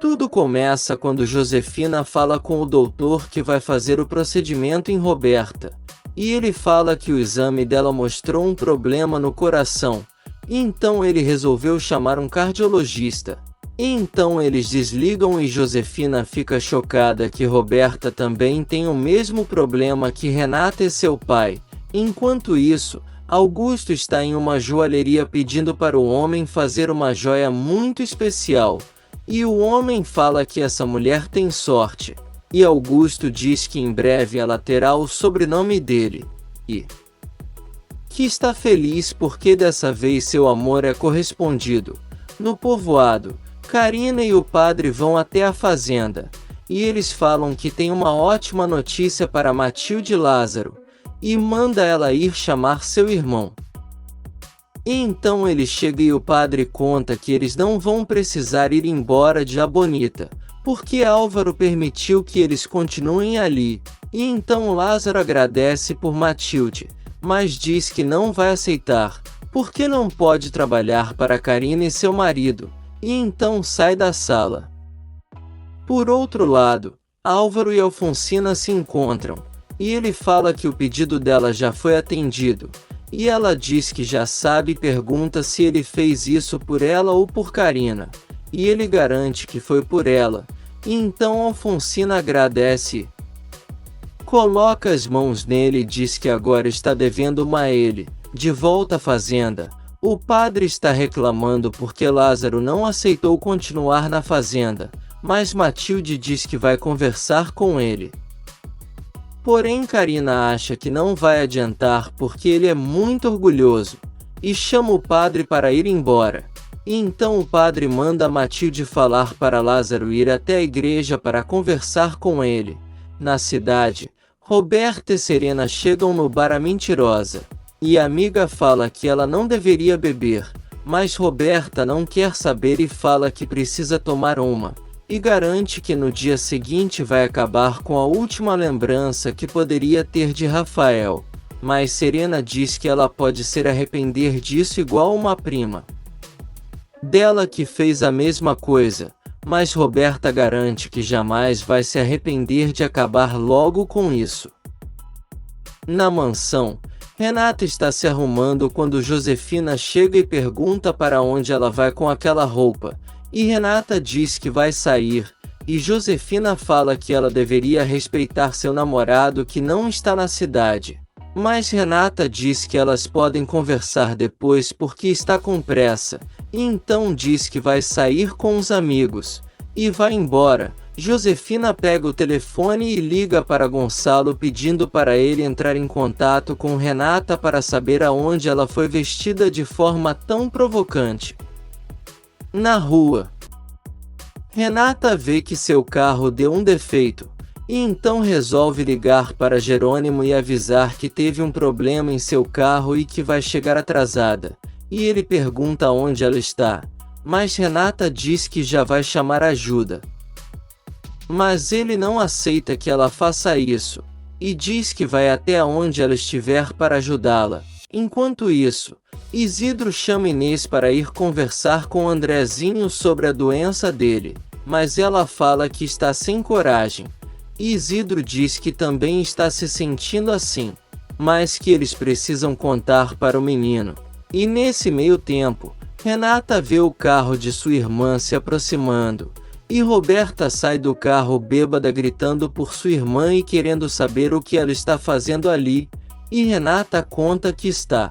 Tudo começa quando Josefina fala com o doutor que vai fazer o procedimento em Roberta. E ele fala que o exame dela mostrou um problema no coração. E então ele resolveu chamar um cardiologista. E então eles desligam e Josefina fica chocada que Roberta também tem o mesmo problema que Renata e seu pai. Enquanto isso, Augusto está em uma joalheria pedindo para o homem fazer uma joia muito especial. E o homem fala que essa mulher tem sorte. E Augusto diz que em breve ela terá o sobrenome dele. E que está feliz porque dessa vez seu amor é correspondido. No povoado, Karina e o padre vão até a fazenda. E eles falam que tem uma ótima notícia para Matilde Lázaro. E manda ela ir chamar seu irmão. E então ele chega e o padre conta que eles não vão precisar ir embora de La Bonita, porque Álvaro permitiu que eles continuem ali. E então Lázaro agradece por Matilde, mas diz que não vai aceitar, porque não pode trabalhar para Karina e seu marido, e então sai da sala. Por outro lado, Álvaro e Alfonsina se encontram, e ele fala que o pedido dela já foi atendido. E ela diz que já sabe e pergunta se ele fez isso por ela ou por Karina. E ele garante que foi por ela. E então Alfonsina agradece. Coloca as mãos nele e diz que agora está devendo uma a ele. De volta à fazenda, o padre está reclamando porque Lázaro não aceitou continuar na fazenda. Mas Matilde diz que vai conversar com ele. Porém Karina acha que não vai adiantar porque ele é muito orgulhoso, e chama o padre para ir embora. E então o padre manda Matilde falar para Lázaro ir até a igreja para conversar com ele. Na cidade, Roberta e Serena chegam no bar A Mentirosa, e a amiga fala que ela não deveria beber, mas Roberta não quer saber e fala que precisa tomar uma. E garante que no dia seguinte vai acabar com a última lembrança que poderia ter de Rafael. Mas Serena diz que ela pode se arrepender disso igual uma prima dela que fez a mesma coisa, mas Roberta garante que jamais vai se arrepender de acabar logo com isso. Na mansão, Renata está se arrumando quando Josefina chega e pergunta para onde ela vai com aquela roupa. E Renata diz que vai sair, e Josefina fala que ela deveria respeitar seu namorado que não está na cidade. Mas Renata diz que elas podem conversar depois porque está com pressa, e então diz que vai sair com os amigos, e vai embora. Josefina pega o telefone e liga para Gonçalo pedindo para ele entrar em contato com Renata para saber aonde ela foi vestida de forma tão provocante. Na rua, Renata vê que seu carro deu um defeito, e então resolve ligar para Jerônimo e avisar que teve um problema em seu carro e que vai chegar atrasada. E ele pergunta onde ela está, mas Renata diz que já vai chamar ajuda. Mas ele não aceita que ela faça isso, e diz que vai até onde ela estiver para ajudá-la. Enquanto isso, Isidro chama Inês para ir conversar com Andrezinho sobre a doença dele, mas ela fala que está sem coragem. Isidro diz que também está se sentindo assim, mas que eles precisam contar para o menino. E nesse meio tempo, Renata vê o carro de sua irmã se aproximando, e Roberta sai do carro bêbada gritando por sua irmã e querendo saber o que ela está fazendo ali, e Renata conta que está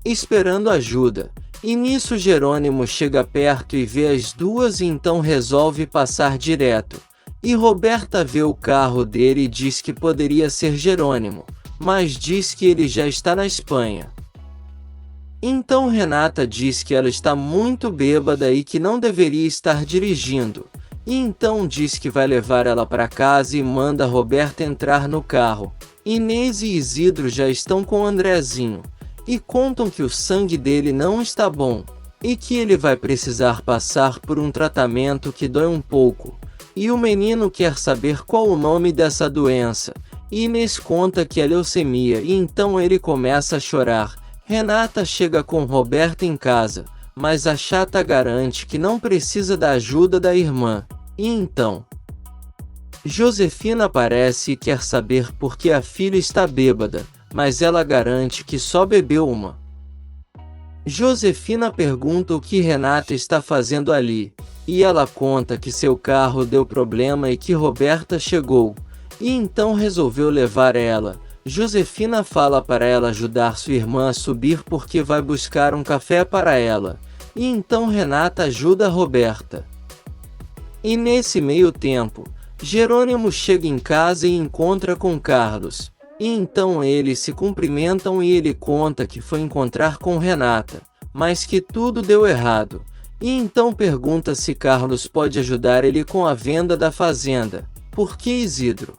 esperando ajuda, e nisso Jerônimo chega perto e vê as duas e então resolve passar direto. E Roberta vê o carro dele e diz que poderia ser Jerônimo, mas diz que ele já está na Espanha. Então Renata diz que ela está muito bêbada e que não deveria estar dirigindo, e então diz que vai levar ela para casa e manda Roberta entrar no carro. Inês e Isidro já estão com Andrezinho, e contam que o sangue dele não está bom, e que ele vai precisar passar por um tratamento que dói um pouco. E o menino quer saber qual o nome dessa doença, e Inês conta que é leucemia e então ele começa a chorar. Renata chega com Roberta em casa, mas a chata garante que não precisa da ajuda da irmã. E então, Josefina aparece e quer saber por que a filha está bêbada, mas ela garante que só bebeu uma. Josefina pergunta o que Renata está fazendo ali, e ela conta que seu carro deu problema e que Roberta chegou, e então resolveu levar ela. Josefina fala para ela ajudar sua irmã a subir porque vai buscar um café para ela, e então Renata ajuda Roberta. E nesse meio tempo, Jerônimo chega em casa e encontra com Carlos, e então eles se cumprimentam e ele conta que foi encontrar com Renata, mas que tudo deu errado, e então pergunta se Carlos pode ajudar ele com a venda da fazenda, porque Isidro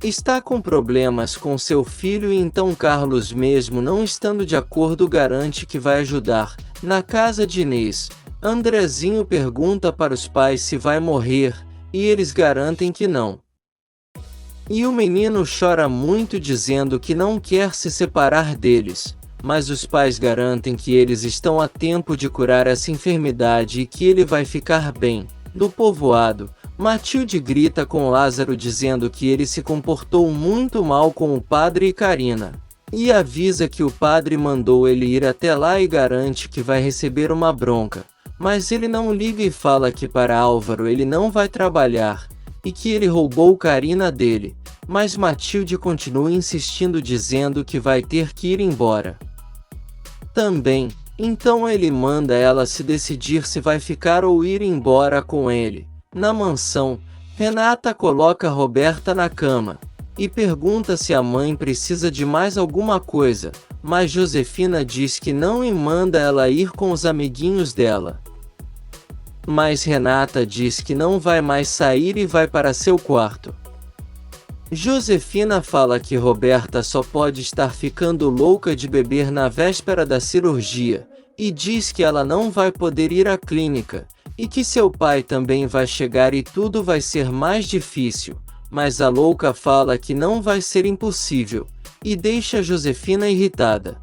está com problemas com seu filho e então Carlos, mesmo não estando de acordo, garante que vai ajudar. Na casa de Inês, Andrezinho pergunta para os pais se vai morrer, e eles garantem que não. E o menino chora muito dizendo que não quer se separar deles, mas os pais garantem que eles estão a tempo de curar essa enfermidade e que ele vai ficar bem. No povoado, Matilde grita com Lázaro dizendo que ele se comportou muito mal com o padre e Karina, e avisa que o padre mandou ele ir até lá e garante que vai receber uma bronca, mas ele não liga e fala que para Álvaro ele não vai trabalhar, e que ele roubou Karina dele, mas Matilde continua insistindo dizendo que vai ter que ir embora também, então ele manda ela se decidir se vai ficar ou ir embora com ele. Na mansão, Renata coloca Roberta na cama e pergunta se a mãe precisa de mais alguma coisa, mas Josefina diz que não e manda ela ir com os amiguinhos dela. Mas Renata diz que não vai mais sair e vai para seu quarto. Josefina fala que Roberta só pode estar ficando louca de beber na véspera da cirurgia, e diz que ela não vai poder ir à clínica, e que seu pai também vai chegar e tudo vai ser mais difícil, mas a louca fala que não vai ser impossível, e deixa Josefina irritada.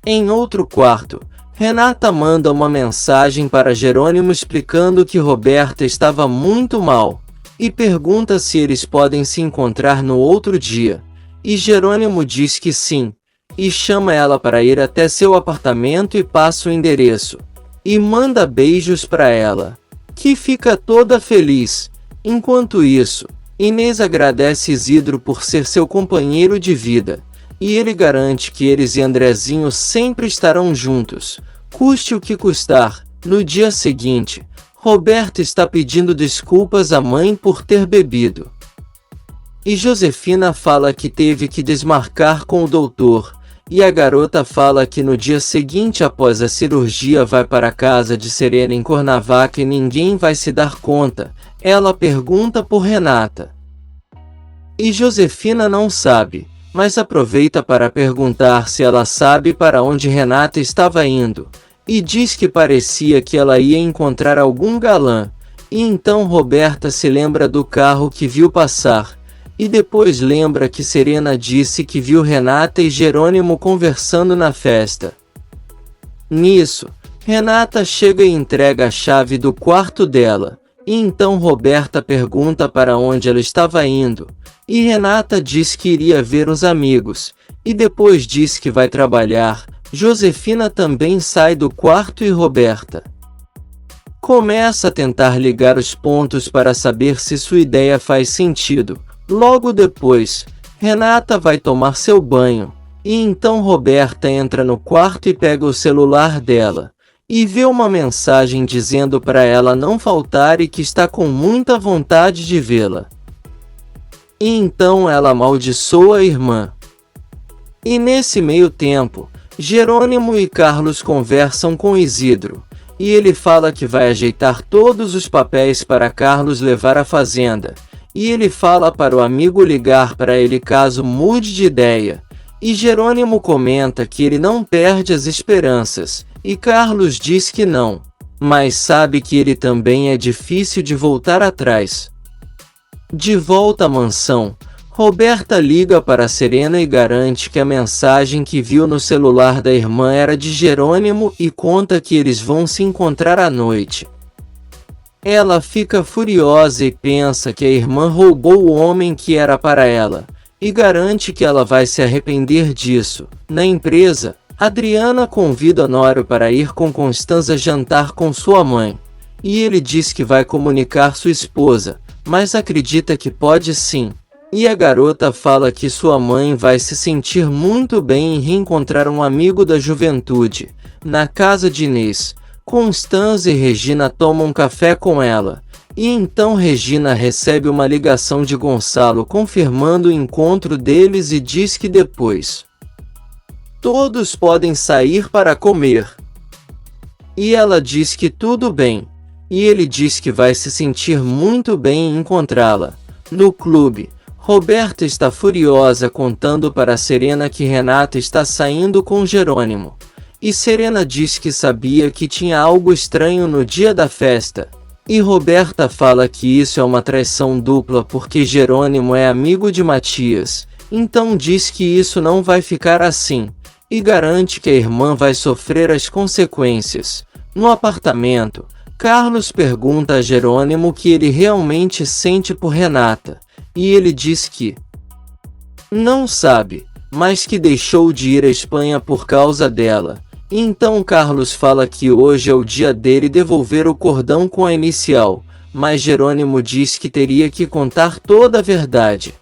Em outro quarto, Renata manda uma mensagem para Jerônimo explicando que Roberta estava muito mal, e pergunta se eles podem se encontrar no outro dia, e Jerônimo diz que sim, e chama ela para ir até seu apartamento e passa o endereço, e manda beijos para ela, que fica toda feliz. Enquanto isso, Inês agradece Isidro por ser seu companheiro de vida, e ele garante que eles e Andrezinho sempre estarão juntos, custe o que custar. No dia seguinte, Roberta está pedindo desculpas à mãe por ter bebido. E Josefina fala que teve que desmarcar com o doutor, e a garota fala que no dia seguinte após a cirurgia vai para a casa de Serena em Cuernavaca e ninguém vai se dar conta. Ela pergunta por Renata. E Josefina não sabe, mas aproveita para perguntar se ela sabe para onde Renata estava indo, e diz que parecia que ela ia encontrar algum galã, e então Roberta se lembra do carro que viu passar, e depois lembra que Serena disse que viu Renata e Jerônimo conversando na festa. Nisso, Renata chega e entrega a chave do quarto dela, e então Roberta pergunta para onde ela estava indo, e Renata diz que iria ver os amigos, e depois diz que vai trabalhar. Josefina também sai do quarto e Roberta começa a tentar ligar os pontos para saber se sua ideia faz sentido. Logo depois, Renata vai tomar seu banho, e então Roberta entra no quarto e pega o celular dela, e vê uma mensagem dizendo para ela não faltar e que está com muita vontade de vê-la. E então ela amaldiçoa a irmã. E nesse meio tempo, Jerônimo e Carlos conversam com Isidro, e ele fala que vai ajeitar todos os papéis para Carlos levar à fazenda, e ele fala para o amigo ligar para ele caso mude de ideia, e Jerônimo comenta que ele não perde as esperanças, e Carlos diz que não, mas sabe que ele também é difícil de voltar atrás. De volta à mansão, Roberta liga para Serena e garante que a mensagem que viu no celular da irmã era de Jerônimo e conta que eles vão se encontrar à noite. Ela fica furiosa e pensa que a irmã roubou o homem que era para ela, e garante que ela vai se arrepender disso. Na empresa, Adriana convida Honório para ir com Constanza jantar com sua mãe, e ele diz que vai comunicar sua esposa, mas acredita que pode sim. E a garota fala que sua mãe vai se sentir muito bem em reencontrar um amigo da juventude. Na casa de Inês, Constanza e Regina tomam café com ela, e então Regina recebe uma ligação de Gonçalo confirmando o encontro deles e diz que depois todos podem sair para comer. E ela diz que tudo bem, e ele diz que vai se sentir muito bem em encontrá-la. No clube, Roberta está furiosa contando para Serena que Renata está saindo com Jerônimo. E Serena diz que sabia que tinha algo estranho no dia da festa. E Roberta fala que isso é uma traição dupla porque Jerônimo é amigo de Matias. Então diz que isso não vai ficar assim. E garante que a irmã vai sofrer as consequências. No apartamento, Carlos pergunta a Jerônimo o que ele realmente sente por Renata. E ele diz que não sabe, mas que deixou de ir à Espanha por causa dela. Então Carlos fala que hoje é o dia dele devolver o cordão com a inicial, mas Jerônimo diz que teria que contar toda a verdade.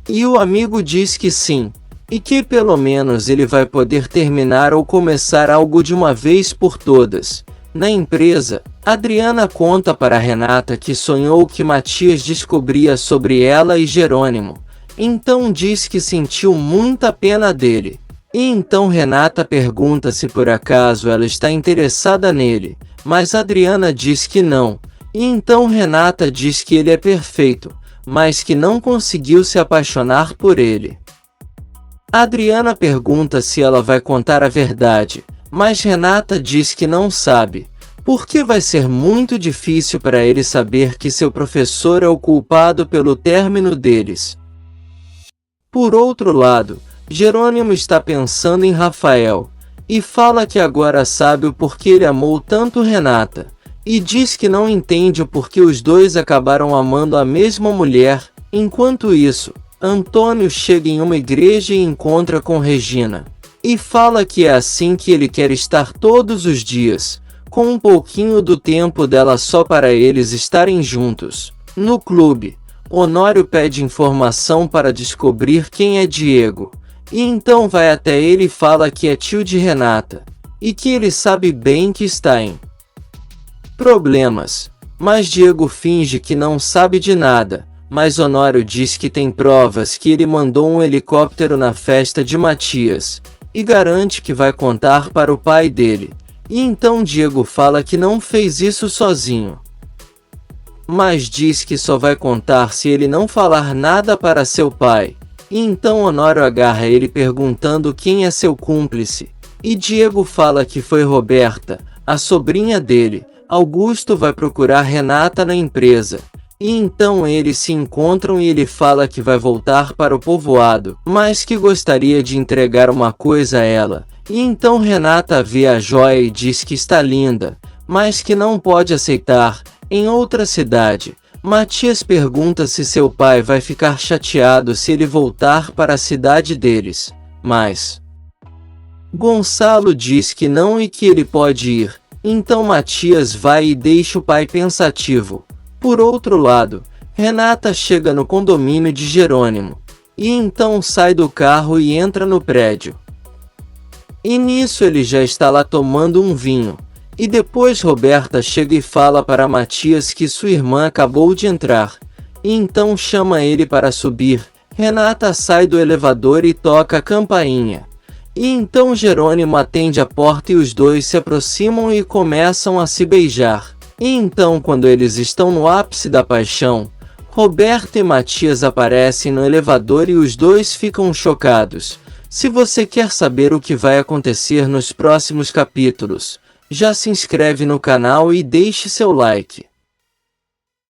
E o amigo diz que sim, e que pelo menos ele vai poder terminar ou começar algo de uma vez por todas. Na empresa, Adriana conta para Renata que sonhou que Matias descobria sobre ela e Jerônimo. Então diz que sentiu muita pena dele. E então Renata pergunta se por acaso ela está interessada nele, mas Adriana diz que não. E então Renata diz que ele é perfeito, mas que não conseguiu se apaixonar por ele. Adriana pergunta se ela vai contar a verdade, mas Renata diz que não sabe, porque vai ser muito difícil para ele saber que seu professor é o culpado pelo término deles. Por outro lado, Jerônimo está pensando em Rafael, e fala que agora sabe o porquê ele amou tanto Renata, e diz que não entende o porquê os dois acabaram amando a mesma mulher. Enquanto isso, Antônio chega em uma igreja e encontra com Regina, e fala que é assim que ele quer estar todos os dias, com um pouquinho do tempo dela só para eles estarem juntos. No clube, Honório pede informação para descobrir quem é Diego, e então vai até ele e fala que é tio de Renata, e que ele sabe bem que está em problemas, mas Diego finge que não sabe de nada, mas Honório diz que tem provas que ele mandou um helicóptero na festa de Matias, e garante que vai contar para o pai dele, e então Diego fala que não fez isso sozinho, mas diz que só vai contar se ele não falar nada para seu pai. E então Honório agarra ele perguntando quem é seu cúmplice, e Diego fala que foi Roberta, a sobrinha dele. Augusto vai procurar Renata na empresa, e então eles se encontram e ele fala que vai voltar para o povoado, mas que gostaria de entregar uma coisa a ela. E então Renata vê a joia e diz que está linda, mas que não pode aceitar. Em outra cidade, Matias pergunta se seu pai vai ficar chateado se ele voltar para a cidade deles, mas Gonçalo diz que não e que ele pode ir. Então Matias vai e deixa o pai pensativo. Por outro lado, Renata chega no condomínio de Jerônimo, e então sai do carro e entra no prédio. E nisso ele já está lá tomando um vinho. E depois Roberta chega e fala para Matias que sua irmã acabou de entrar, e então chama ele para subir. Renata sai do elevador e toca a campainha. E então Jerônimo atende a porta e os dois se aproximam e começam a se beijar. E então quando eles estão no ápice da paixão, Roberta e Matias aparecem no elevador e os dois ficam chocados. Se você quer saber o que vai acontecer nos próximos capítulos, já se inscreve no canal e deixe seu like.